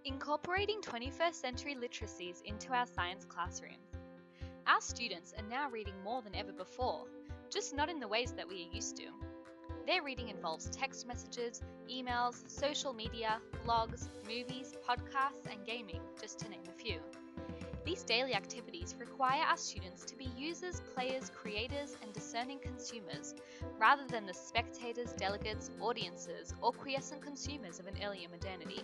Incorporating 21st century literacies into our science classrooms. Our students are now reading more than ever before, just not in the ways that we are used to. Their reading involves text messages, emails, social media, blogs, movies, podcasts, and gaming, just to name a few. These daily activities require our students to be users, players, creators, and discerning consumers, rather than the spectators, delegates, audiences, or quiescent consumers of an earlier modernity.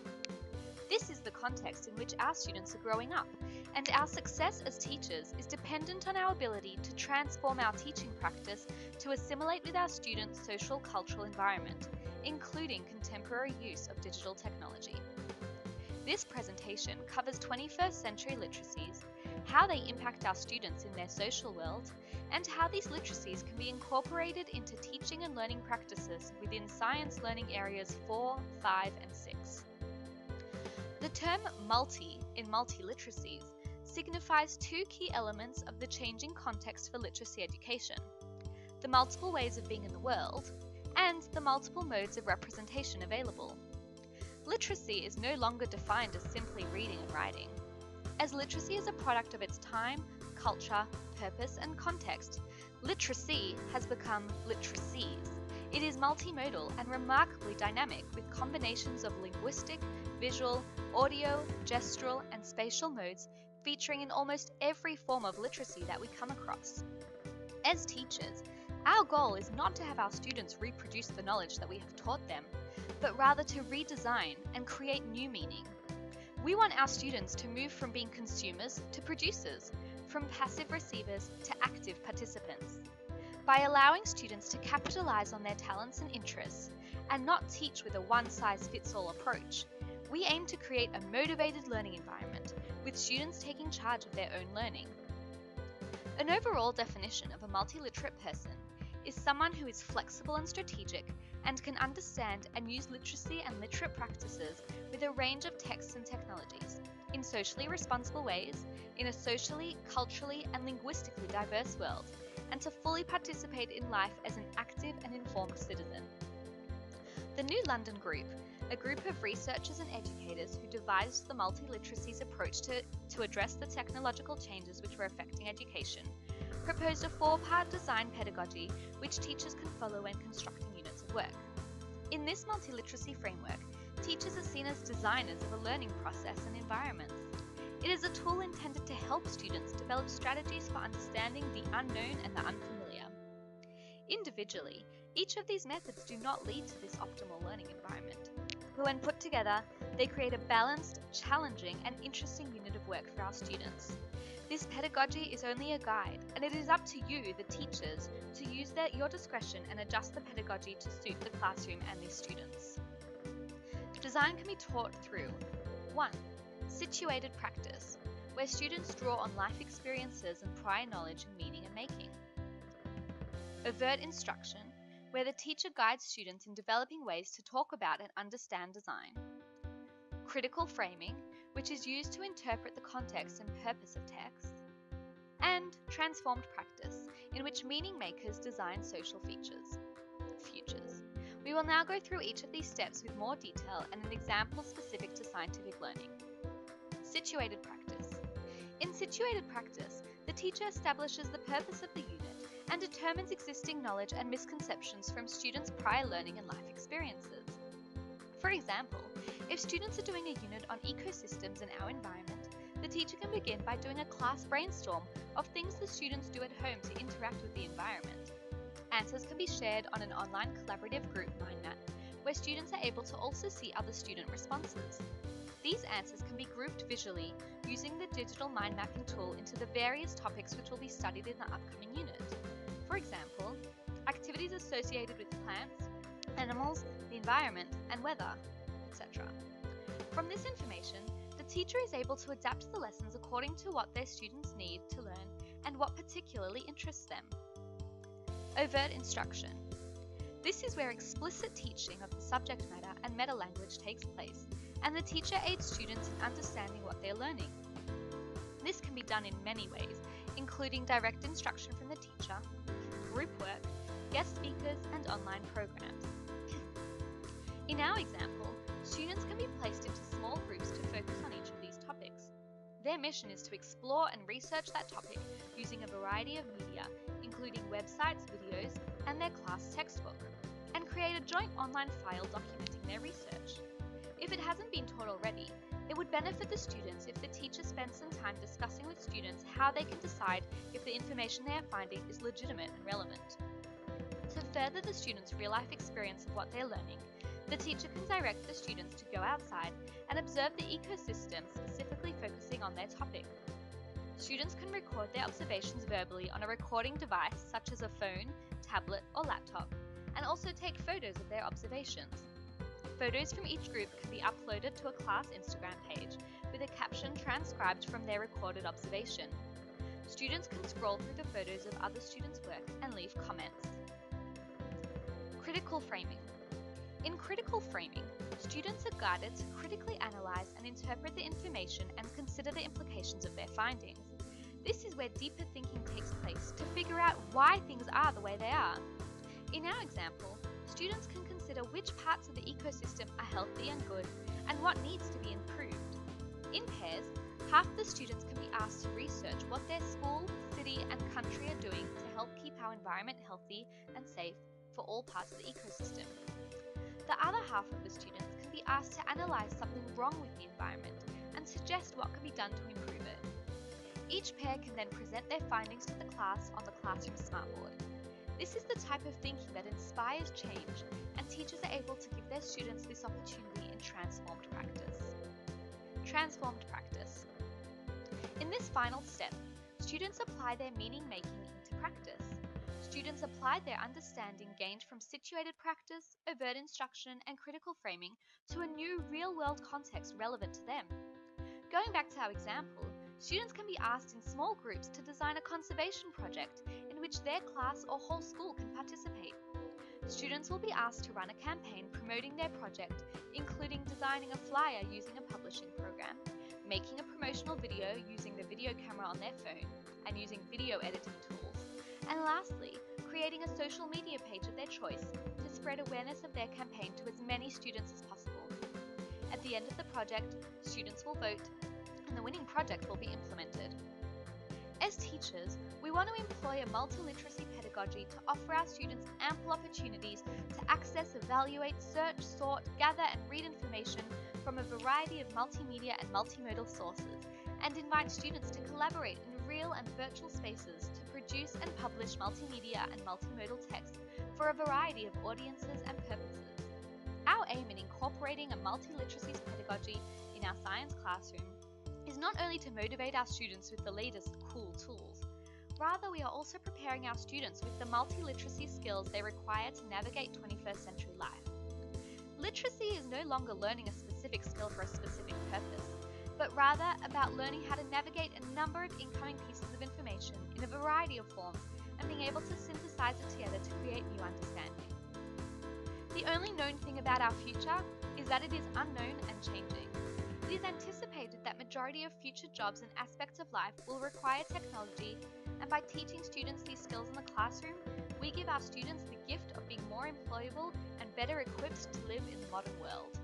This is the context in which our students are growing up, and our success as teachers is dependent on our ability to transform our teaching practice to assimilate with our students' social cultural environment, including contemporary use of digital technology. This presentation covers 21st century literacies, how they impact our students in their social world, and how these literacies can be incorporated into teaching and learning practices within science learning areas 4, 5, and 6. The term multi in multiliteracies signifies two key elements of the changing context for literacy education: the multiple ways of being in the world and the multiple modes of representation available. Literacy is no longer defined as simply reading and writing. As literacy is a product of its time, culture, purpose, and context, literacy has become literacies. It is multimodal and remarkably dynamic, with combinations of linguistic, visual, audio, gestural, and spatial modes featuring in almost every form of literacy that we come across. As teachers, our goal is not to have our students reproduce the knowledge that we have taught them, but rather to redesign and create new meaning. We want our students to move from being consumers to producers, from passive receivers to active participants. By allowing students to capitalize on their talents and interests and not teach with a one-size-fits-all approach, we aim to create a motivated learning environment with students taking charge of their own learning. An overall definition of a multiliterate person is someone who is flexible and strategic and can understand and use literacy and literate practices with a range of texts and technologies in socially responsible ways, in a socially, culturally, and linguistically diverse world, and to fully participate in life as an active and informed citizen. The New London Group, a group of researchers and educators who devised the multiliteracies approach to address the technological changes which were affecting education, proposed a 4-part design pedagogy which teachers can follow when constructing units of work. In this multiliteracy framework, teachers are seen as designers of a learning process and environments. It is a tool intended to help students develop strategies for understanding the unknown and the unfamiliar. Individually, each of these methods do not lead to this optimal learning environment, but when put together, they create a balanced, challenging, and interesting unit of work for our students. This pedagogy is only a guide, and it is up to you, the teachers, to use your discretion and adjust the pedagogy to suit the classroom and the students. Design can be taught through 1. Situated practice, where students draw on life experiences and prior knowledge in meaning and making. Overt instruction, where the teacher guides students in developing ways to talk about and understand design. Critical framing, which is used to interpret the context and purpose of text. And transformed practice, in which meaning makers design social futures. We will now go through each of these steps with more detail and an example specific to scientific learning. Situated practice. In situated practice, the teacher establishes the purpose of the unit and determines existing knowledge and misconceptions from students' prior learning and life experiences. For example, if students are doing a unit on ecosystems in our environment, the teacher can begin by doing a class brainstorm of things the students do at home to interact with the environment. Answers can be shared on an online collaborative group mind map, where students are able to also see other student responses. These answers can be grouped visually using the digital mind mapping tool into the various topics which will be studied in the upcoming unit. For example, activities associated with plants, animals, the environment, and weather, etc. From this information, the teacher is able to adapt the lessons according to what their students need to learn and what particularly interests them. Overt instruction. This is where explicit teaching of the subject matter and meta-language takes place, and the teacher aids students in understanding what they're learning. This can be done in many ways, including direct instruction from the teacher, group work, guest speakers, and online programs. In our example, students can be placed into small groups to focus Their mission is to explore and research that topic using a variety of media, including websites, videos, and their class textbook, and create a joint online file documenting their research. If it hasn't been taught already, it would benefit the students if the teacher spends some time discussing with students how they can decide if the information they are finding is legitimate and relevant. To further the students' real-life experience of what they're learning, the teacher can direct the students to go outside and observe the ecosystem, specifically focusing on their topic. Students can record their observations verbally on a recording device such as a phone, tablet, or laptop, and also take photos of their observations. Photos from each group can be uploaded to a class Instagram page with a caption transcribed from their recorded observation. Students can scroll through the photos of other students' work and leave comments. Critical framing. In critical framing, students are guided to critically analyze and interpret the information and consider the implications of their findings. This is where deeper thinking takes place to figure out why things are the way they are. In our example, students can consider which parts of the ecosystem are healthy and good and what needs to be improved. In pairs, half the students can be asked to research what their school, city, and country are doing to help keep our environment healthy and safe for all parts of the ecosystem. The other half of the students can be asked to analyze something wrong with the environment and suggest what can be done to improve it. Each pair can then present their findings to the class on the classroom smartboard. This is the type of thinking that inspires change, and teachers are able to give their students this opportunity in transformed practice. Transformed practice. In this final step, students apply their meaning-making into practice. Students applied their understanding gained from situated practice, overt instruction, and critical framing to a new real-world context relevant to them. Going back to our example, students can be asked in small groups to design a conservation project in which their class or whole school can participate. Students will be asked to run a campaign promoting their project, including designing a flyer using a publishing program, making a promotional video using the video camera on their phone, and using video editing tools. And lastly, creating a social media page of their choice to spread awareness of their campaign to as many students as possible. At the end of the project, students will vote, and the winning project will be implemented. As teachers, we want to employ a multiliteracy pedagogy to offer our students ample opportunities to access, evaluate, search, sort, gather, and read information from a variety of multimedia and multimodal sources, and invite students to collaborate in real and virtual spaces to produce and publish multimedia and multimodal text for a variety of audiences and purposes. Our aim in incorporating a multiliteracies pedagogy in our science classroom is not only to motivate our students with the latest cool tools, rather we are also preparing our students with the multiliteracy skills they require to navigate 21st century life. Literacy is no longer learning a specific skill for a specific purpose, but rather about learning how to navigate a number of incoming pieces of information in a variety of forms and being able to synthesize it together to create new understanding. The only known thing about our future is that it is unknown and changing. It is anticipated that majority of future jobs and aspects of life will require technology, and by teaching students these skills in the classroom, we give our students the gift of being more employable and better equipped to live in the modern world.